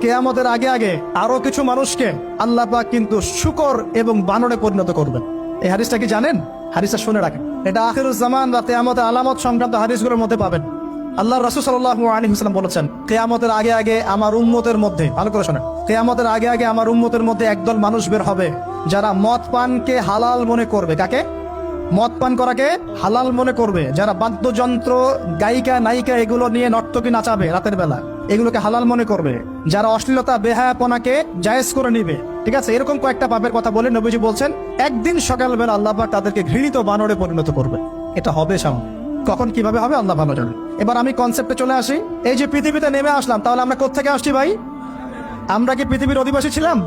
কিয়ামতের আগে আগে আরো কিছু মানুষকে আল্লাহ পাক কিন্তু শূকর এবং বানরে পরিণত করবেন। এই হাদিসটা কি জানেন? হাদিসটা শুনে রাখেন, এটা আখিরুজ জামান বা কিয়ামতের আলামত সংক্রান্ত হাদিসগুলোর মধ্যে পাবেন। আল্লাহ রাসূল সাল্লাল্লাহু আলাইহি ওয়াসাল্লাম বলেছেন, কিয়ামতের আগে আগে আমার উম্মতের মধ্যে, ভালো করে শোনেন, কিয়ামতের আগে আগে আমার উম্মতের মধ্যে একদল মানুষ বের হবে যারা মদ পানকে হালাল মনে করবে। কাকে? মদ পান করাকে হালাল মনে করবে। যারা বাদ্যযন্ত্র, গায়িকা, নায়িকা এগুলো নিয়ে নর্তকী নাচাবে রাতের বেলা, এগুলোকে হালাল মনে করবে। যারা অশ্লীলতা, বেহায়াপনাকে জায়েজ করে নিবে, ঠিক আছে, এরকম কয়েকটা পাপের কথা বলে নবীজি বলছেন একদিন সকালবেলা আল্লাহ পাক তাদেরকে ঘৃণিত বানরে পরিণত করবে। এটা হবে সামনে, কখন কিভাবে হবে আল্লাহ ভালো জানেন। এবার আমি কনসেপ্টে চলে আসি। এই যে পৃথিবীতে নেমে আসলাম, তাহলে আমরা কোত্থেকে আসছি ভাই? আমরা কি পৃথিবীর অধিবাসী ছিলাম?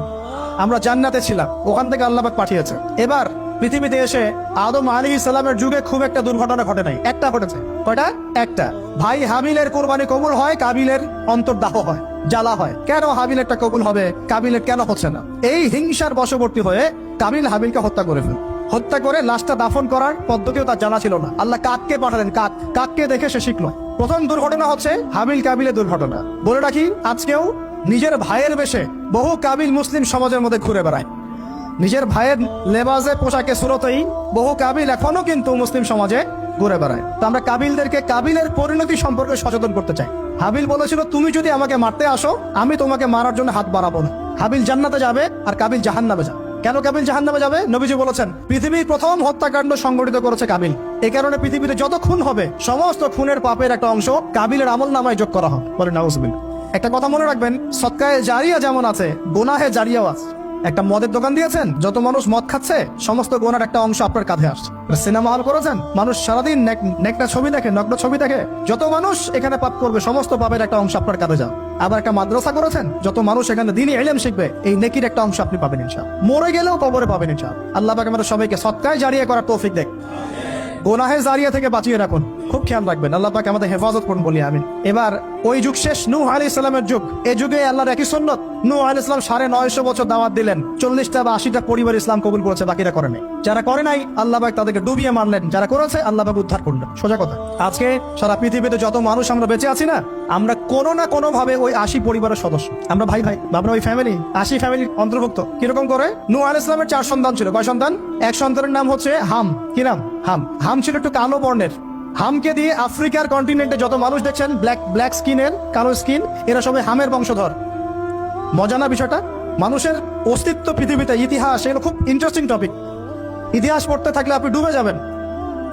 আমরা জান্নাতে ছিলাম, ওখান থেকে আল্লাহ পাক পাঠিয়েছে। এবার পৃথিবীতে এসে আদম আলাইহিস সালামের যুগে খুব একটা দুর্ঘটনা ঘটে নাই, একটা ঘটেছে। কয়টা? একটা। ভাই হাবিলের কোরবানি কবুল হয়, কাবিলের অন্তর্দাহ হয়, জ্বালা হয়। কেন হাবিলেরটা কবুল হবে, কাবিলের কেন হচ্ছে না? এই হিংসার বশবর্তী হয়ে কাবিল হাবিলকে হত্যা করে ফেল। হত্যা করে লাশটা দাফন করার পদ্ধতিও তার জানা ছিল না। আল্লাহ কাককে পাঠালেন, কাককে দেখে সে শিখলো। প্রথম দুর্ঘটনা হচ্ছে হাবিল কাবিলের দুর্ঘটনা। বলে রাখি, আজকেও নিজের ভাইয়ের বেশে বহু কাবিল মুসলিম সমাজের মধ্যে ঘুরে বেড়ায়। নিজের ভাইয়ের লেবাসে, পোশাকে, সুরতেই বহু কাবিল এখনো কিন্তু মুসলিম সমাজে ঘুরে বেড়ায়। তো আমরা কাবিলদেরকে কাবিলের পরিণতি সম্পর্কে সচেতন করতে চাই। হাবিল বলেছিল, তুমি যদি আমাকে মারতে আসো, আমি তোমাকে মারার জন্য হাত বাড়াবো না। হাবিল জান্নাতে যাবে আর কাবিল জাহান্নামে যাবে। কেন কাবিল জাহান্নামে যাবে? নবীজি বলেছেন, পৃথিবীর প্রথম হত্যাকাণ্ড সংগঠিত করেছে কাবিল। এই কারণে পৃথিবীতে যত খুন হবে, সমস্ত খুনের পাপের একটা অংশ কাবিলের আমলনামায় যোগ করা হবে। বলে নাউজুবিল্লাহ। একটা কথা মনে রাখবেন, সদকায়ে জারিয়া যেমন আছে, গুনাহে জারিয়াও আছে। একটা মদের দোকান দিয়েছেন, যত মানুষ মদ খাচ্ছে, সমস্ত গোনার একটা অংশ আপনার কাঁধে আসছে। সিনেমা হল করেছেন, মানুষ সারাদিন নেকটা ছবি দেখে, নগ্ন ছবি দেখে, যত মানুষ এখানে পাপ করবে, সমস্ত পাপের একটা অংশ আপনার কাঁধে যাবে। আবার একটা মাদ্রাসা করেছেন, যত মানুষ এখানে দ্বীনি ইলম শিখবে, এই নেকির একটা অংশ আপনি পাবেন ইনশাআল্লাহ। মরে গেলেও কবরে পাবেন ইনশাআল্লাহ। আল্লাহ পাক আমাদের সবাইকে সদকায়ে জারিয়া করার তৌফিক দেখ, গোনাহে জারিয়া থেকে বাঁচিয়ে রাখুন। খুব খেয়াল রাখবেন, আল্লাহ পাক আমাদের হেফাজত করুন বলি আমিন। এবার ওই যুগ শেষ, নূহ আলাইহিস সালামের যুগ। এই যুগে আল্লাহর একই সুন্নত, নূহ আলাইহিস সালাম 950 বছর দাওয়াত দিলেন, 40টা বা 80টা পরিবার ইসলাম কবুল করেছে, বাকিরা করে নাই। যারা করে নাই আল্লাহ পাক তাদেরকে ডুবিয়ে মারলেন, যারা করেছে আল্লাহ পাক উদ্ধার করলেন। সোজা কথা। আজকে সারা পৃথিবীতে যত মানুষ আমরা বেঁচে আছি না, আমরা কোনো না কোনো ভাবে ওই 80 পরিবারের সদস্য। আমরা ভাই ভাই, আমরা ওই ফ্যামিলি, 80 ফ্যামিলির অন্তর্ভুক্ত। কিরকম করে? নূহ আলাইহিস সালামের 4 সন্তান ছিল। কয় সন্তান? এক সন্তানের নাম হচ্ছে হাম। কি নাম? হাম। হাম ছিল একটু কালো বর্ণের। হামকে দিয়ে আফ্রিকার কন্টিনেন্টে যত মানুষ দেখছেন ব্ল্যাক স্কিনের, কালো স্কিন, এরা সবাই হামের বংশধর। মজা না বিষয়টা? মানুষের অস্তিত্ব পৃথিবীতে, ইতিহাস, এগুলো খুব ইন্টারেস্টিং টপিক। ইতিহাস পড়তে থাকলে আপনি ডুবে যাবেন।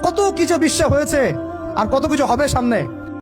কত কিছু বিশ্বে হয়েছে আর কত কিছু হবে সামনে।